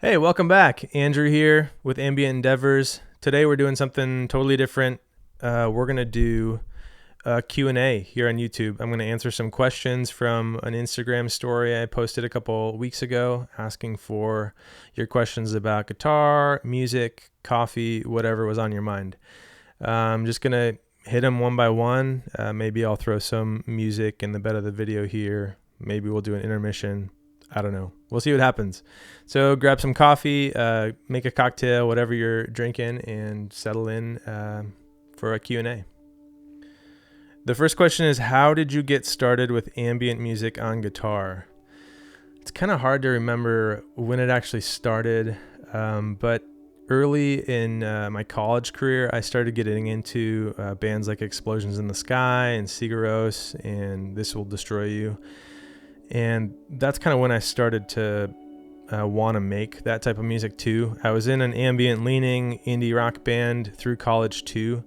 Hey, welcome back. Andrew here with Ambient Endeavors. Today we're doing something totally different. We're going to do a Q&A here on YouTube. I'm going to answer some questions from an Instagram story I posted a couple weeks ago asking for your questions about guitar, music, coffee, whatever was on your mind. I'm just going to hit them one by one. Maybe I'll throw some music in the bed of the video here. Maybe we'll do an intermission. I don't know. We'll see what happens. So grab some coffee, make a cocktail, whatever you're drinking, and settle in for a Q&A. The first question is, how did you get started with ambient music on guitar? It's kind of hard to remember when it actually started, but early in my college career, I started getting into bands like Explosions in the Sky and Sigur Rós and This Will Destroy You. And that's kind of when I started to want to make that type of music too. I was in an ambient leaning indie rock band through college too.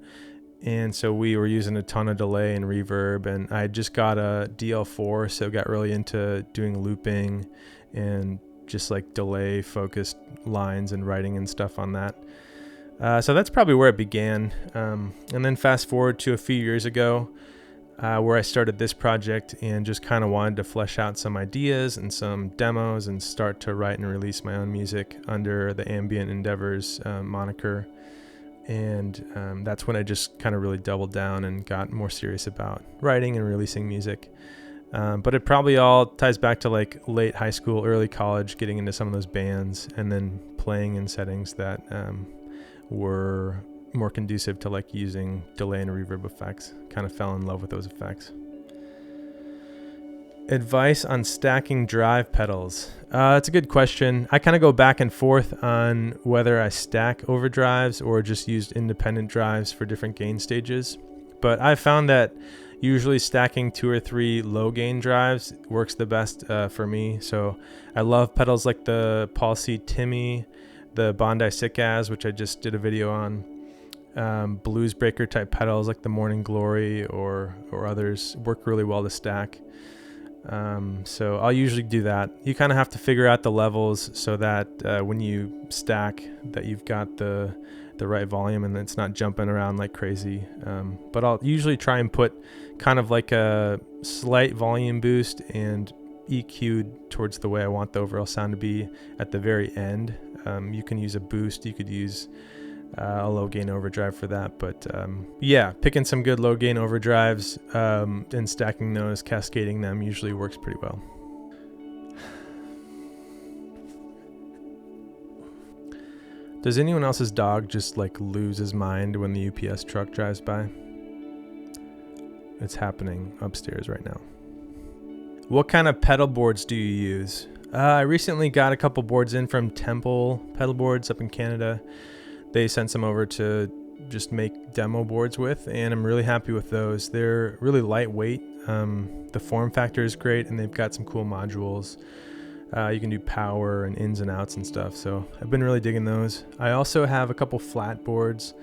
And so we were using a ton of delay and reverb, and I just got a DL4, so got really into doing looping and just like delay focused lines and writing and stuff on that. So that's probably where it began. And then fast forward to a few years ago, where I started this project and just kind of wanted to flesh out some ideas and some demos and start to write and release my own music under the Ambient Endeavors moniker. And that's when I just kind of really doubled down and got more serious about writing and releasing music. But it probably all ties back to like late high school, early college, getting into some of those bands and then playing in settings that were more conducive to like using delay and reverb effects. Kind of fell in love with those effects. Advice on stacking drive pedals. It's a good question. I kind of go back and forth on whether I stack overdrives or just used independent drives for different gain stages. But I've found that usually stacking 2 or 3 low gain drives works the best for me. So I love pedals like the Paul C. Timmy, the Bondi Sickaz, which I just did a video on. Blues breaker type pedals like the Morning Glory or others work really well to stack. So I'll usually do that. You kind of have to figure out the levels so that when you stack that you've got the right volume and it's not jumping around like crazy. But I'll usually try and put kind of like a slight volume boost and EQ'd towards the way I want the overall sound to be at the very end. You can use a boost. You could use a low gain overdrive for that, but picking some good low gain overdrives and stacking those, cascading them usually works pretty well. Does anyone else's dog just like lose his mind when the UPS truck drives by? It's happening upstairs right now. What kind of pedal boards do you use? I recently got a couple boards in from Temple pedal boards up in Canada. They sent some over to just make demo boards with, and I'm really happy with those. They're really lightweight. The form factor is great, and they've got some cool modules. You can do power and ins and outs and stuff, so I've been really digging those. I also have a couple flat boards,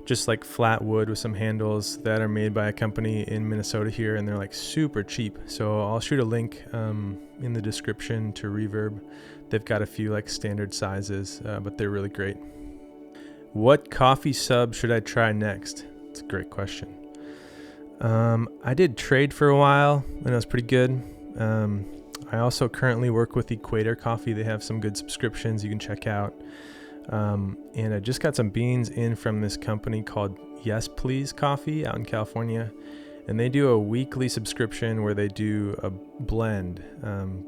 just like flat wood with some handles that are made by a company in Minnesota here, and they're like super cheap. So I'll shoot a link in the description to Reverb. They've got a few like standard sizes, but they're really great. What coffee sub should I try next? It's a great question. I did Trade for a while, and it was pretty good. I also currently work with Equator Coffee. They have some good subscriptions you can check out. And I just got some beans in from this company called Yes Please Coffee out in California. And they do a weekly subscription where they do a blend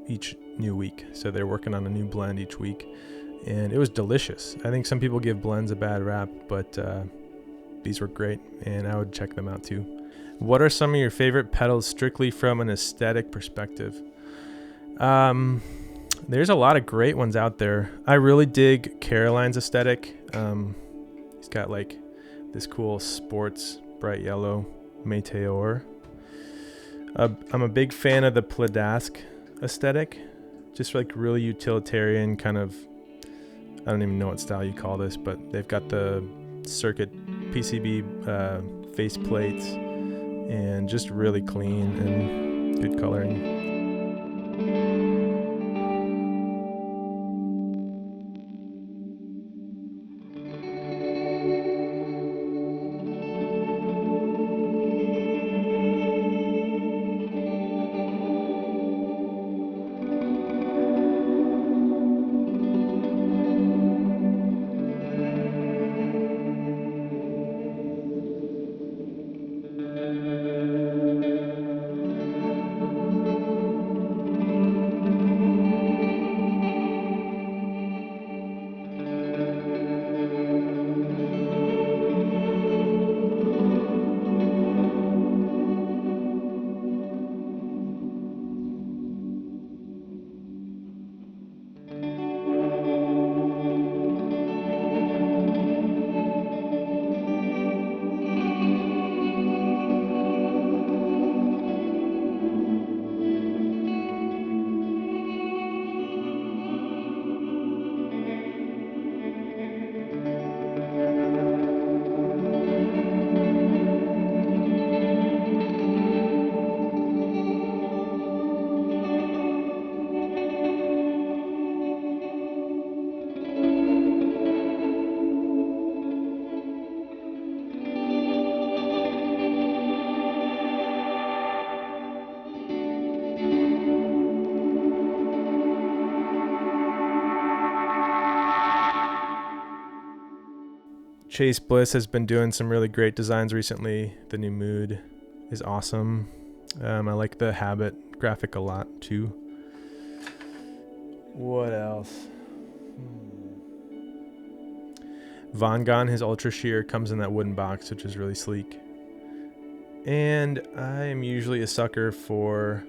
each new week. So they're working on a new blend each week. And it was delicious. I think some people give blends a bad rap, but these were great, and I would check them out too. What are some of your favorite pedals strictly from an aesthetic perspective? There's a lot of great ones out there. I really dig Caroline's aesthetic. He's got like this cool sports bright yellow Meteore. I'm a big fan of the Pladask aesthetic. Just like really utilitarian kind of, I don't even know what style you call this, but they've got the circuit PCB face plates and just really clean and good coloring. Chase Bliss has been doing some really great designs recently. The new mood is awesome. I like the Habit graphic a lot too. What else? Von Gogh, his Ultra Shear, comes in that wooden box, which is really sleek. And I am usually a sucker for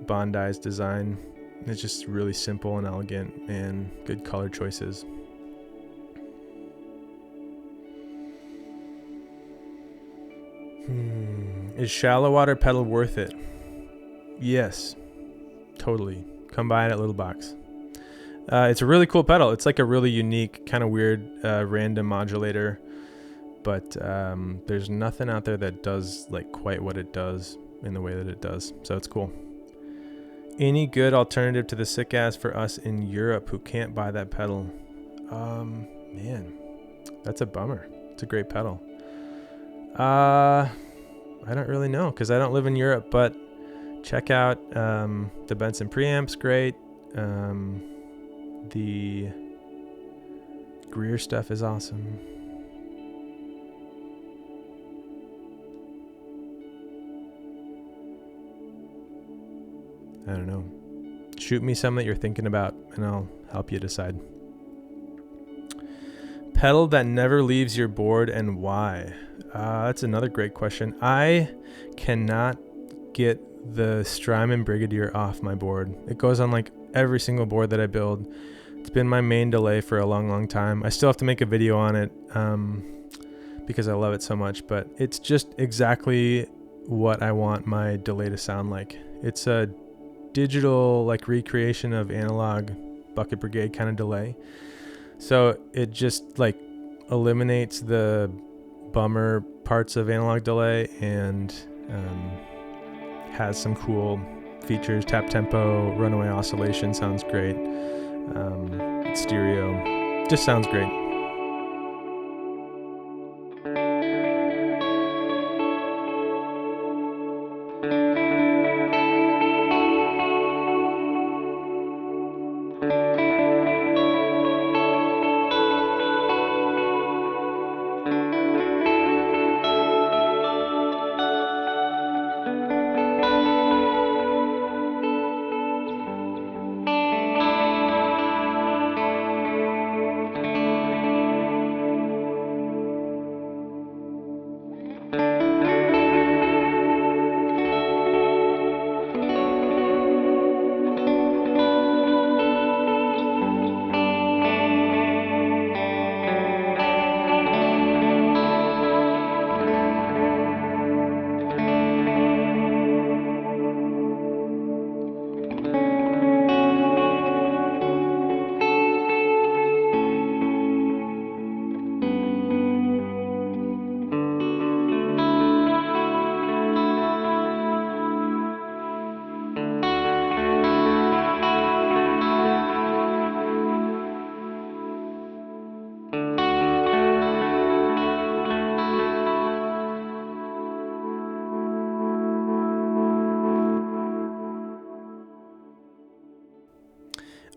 Bondi's design. It's just really simple and elegant and good color choices. Is shallow water pedal worth it? Yes, totally. Come by it at Little Box. It's a really cool pedal. It's like a really unique, kind of weird, random modulator. But there's nothing out there that does like quite what it does in the way that it does. So it's cool. Any good alternative to the sick ass for us in Europe who can't buy that pedal? Man, that's a bummer. It's a great pedal. I don't really know because I don't live in Europe, but check out the Benson preamp's great. The Greer stuff is awesome. I don't know. Shoot me some that you're thinking about and I'll help you decide. Pedal that never leaves your board and why? That's another great question. I cannot get the Strymon Brigadier off my board. It goes on like every single board that I build. It's been my main delay for a long, long time. I still have to make a video on it because I love it so much, but it's just exactly what I want my delay to sound like. It's a digital like recreation of analog Bucket Brigade kind of delay. So it just like eliminates the bummer parts of analog delay and has some cool features. Tap tempo, runaway oscillation sounds great. It's stereo, just sounds great.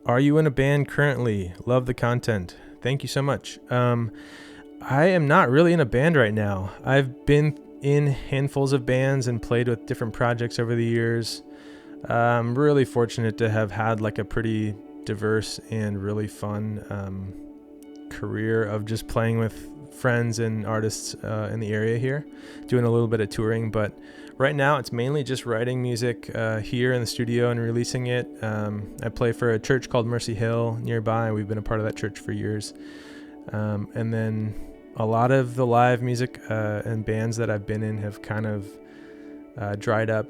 Are you in a band currently? Love the content. Thank you so much. I am not really in a band right now. I've been in handfuls of bands and played with different projects over the years. I'm really fortunate to have had like a pretty diverse and really fun career of just playing with friends and artists in the area here, doing a little bit of touring, but right now it's mainly just writing music here in the studio and releasing it. I play for a church called Mercy Hill nearby. We've been a part of that church for years. And then a lot of the live music and bands that I've been in have kind of dried up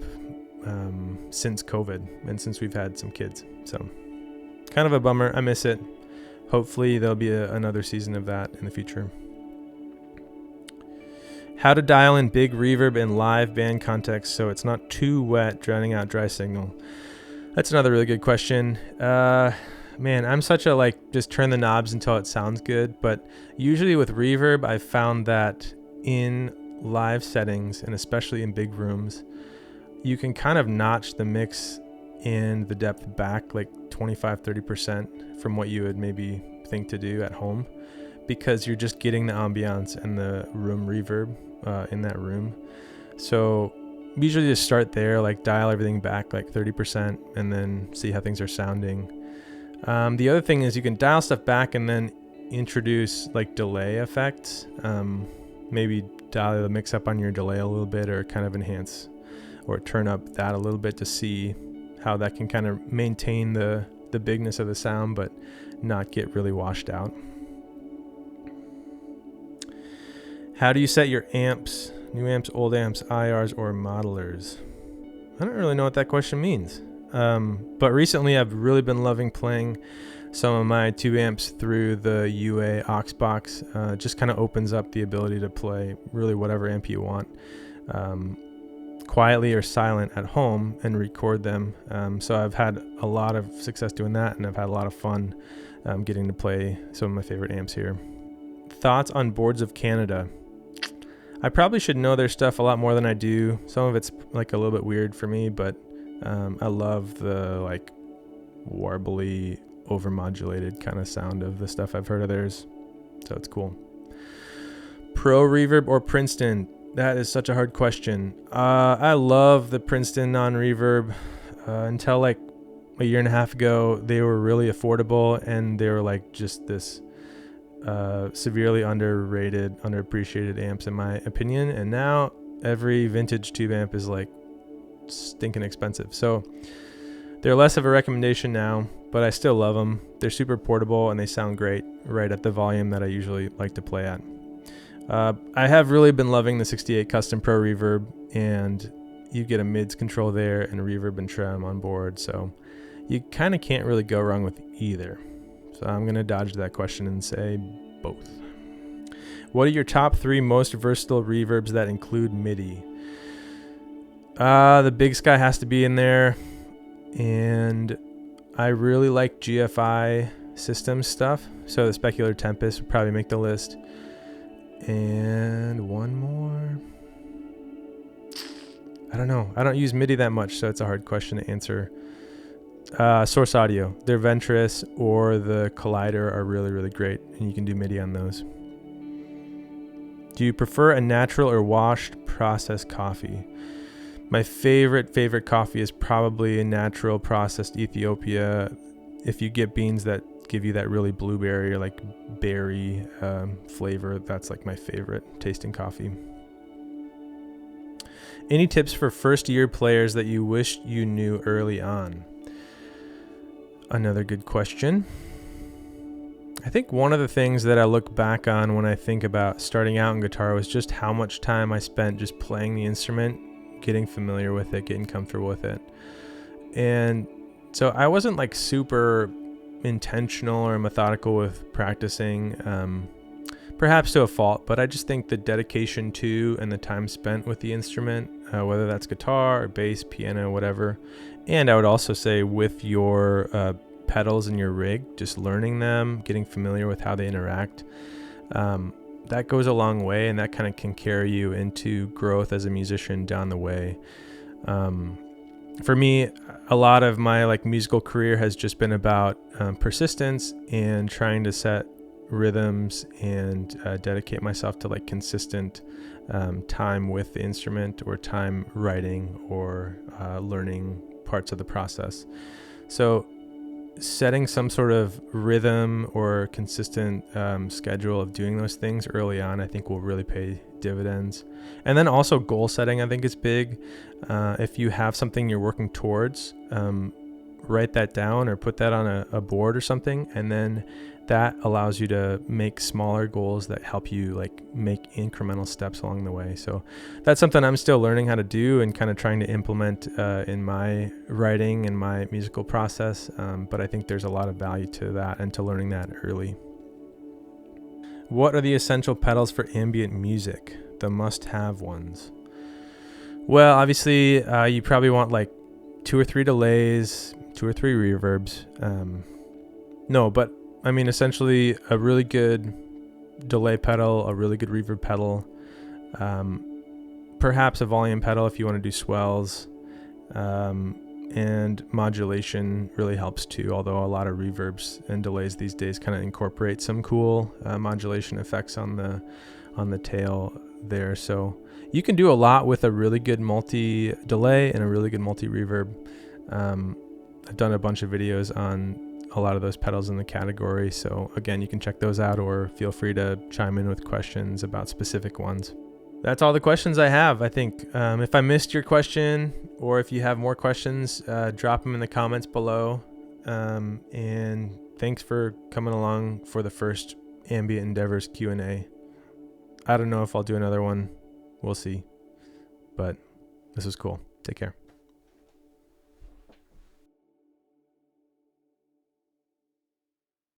since COVID and since we've had some kids. So kind of a bummer. I miss it. Hopefully there'll be another season of that in the future. How to dial in big reverb in live band context so it's not too wet, drowning out dry signal. That's another really good question. Man, I'm such a just turn the knobs until it sounds good. But usually with reverb, I've found that in live settings and especially in big rooms, you can kind of notch the mix and the depth back like 25-30% from what you would maybe think to do at home, because you're just getting the ambiance and the room reverb in that room. So usually just start there, like dial everything back like 30% and then see how things are sounding. The other thing is you can dial stuff back and then introduce like delay effects. Maybe dial the mix up on your delay a little bit, or kind of enhance or turn up that a little bit to see how that can kind of maintain the bigness of the sound but not get really washed out. How do you set your amps? New amps, old amps, IRs, or modelers? I don't really know what that question means. But recently I've really been loving playing some of my tube amps through the UA aux box. Just kind of opens up the ability to play really whatever amp you want, quietly or silent at home, and record them. So I've had a lot of success doing that, and I've had a lot of fun getting to play some of my favorite amps here. Thoughts on Boards of Canada? I probably should know their stuff a lot more than I do. Some of it's like a little bit weird for me, but I love the like warbly, overmodulated kind of sound of the stuff I've heard of theirs. So it's cool. Pro Reverb or Princeton? That is such a hard question. I love the Princeton non-reverb. Until like a year and a half ago, they were really affordable, and they were like just this severely underrated, underappreciated amps in my opinion. And now every vintage tube amp is like stinking expensive. So they're less of a recommendation now, but I still love them. They're super portable and they sound great right at the volume that I usually like to play at. I have really been loving the 68 Custom Pro Reverb, and you get a mids control there and reverb and trem on board. So you kind of can't really go wrong with either. So I'm going to dodge that question and say both. What are your top 3 most versatile reverbs that include MIDI? The Big Sky has to be in there. And I really like GFI systems stuff. So the Specular Tempest would probably make the list. And one more. I don't know. I don't use MIDI that much, so it's a hard question to answer. Source Audio, their Ventress or the Collider are really, really great, and you can do MIDI on those. Do you prefer a natural or washed processed coffee? My favorite coffee is probably a natural processed Ethiopia. If you get beans that give you that really blueberry or like berry flavor, that's like my favorite tasting coffee. Any tips for first year players that you wish you knew early on? Another good question. I think one of the things that I look back on when I think about starting out in guitar was just how much time I spent just playing the instrument, getting familiar with it, getting comfortable with it. And so I wasn't like super intentional or methodical with practicing, perhaps to a fault, but I just think the dedication to and the time spent with the instrument, whether that's guitar or bass, piano, whatever. And I would also say with your pedals in your rig, just learning them, getting familiar with how they interact, that goes a long way, and that kind of can carry you into growth as a musician down the way. For me, a lot of my like musical career has just been about persistence and trying to set rhythms and dedicate myself to like consistent time with the instrument, or time writing, or learning parts of the process. So setting some sort of rhythm or consistent schedule of doing those things early on, I think will really pay dividends. And then also goal setting, I think is big. If you have something you're working towards, write that down or put that on a board or something, and then that allows you to make smaller goals that help you like make incremental steps along the way. So that's something I'm still learning how to do and kind of trying to implement in my writing and my musical process. But I think there's a lot of value to that and to learning that early. What are the essential pedals for ambient music? The must-have ones. Well, obviously, you probably want like 2 or 3 delays, 2 or 3 reverbs. But I mean, essentially a really good delay pedal, a really good reverb pedal, perhaps a volume pedal if you want to do swells, and modulation really helps too, although a lot of reverbs and delays these days kind of incorporate some cool modulation effects on the tail there. So you can do a lot with a really good multi delay and a really good multi reverb. I've done a bunch of videos on a lot of those pedals in the category, so again, you can check those out, or feel free to chime in with questions about specific ones. That's all the questions I have, I think. If I missed your question, or if you have more questions, drop them in the comments below. And thanks for coming along for the first Ambient Endeavors Q&A. I don't know if I'll do another one. We'll see. But this was cool. Take care.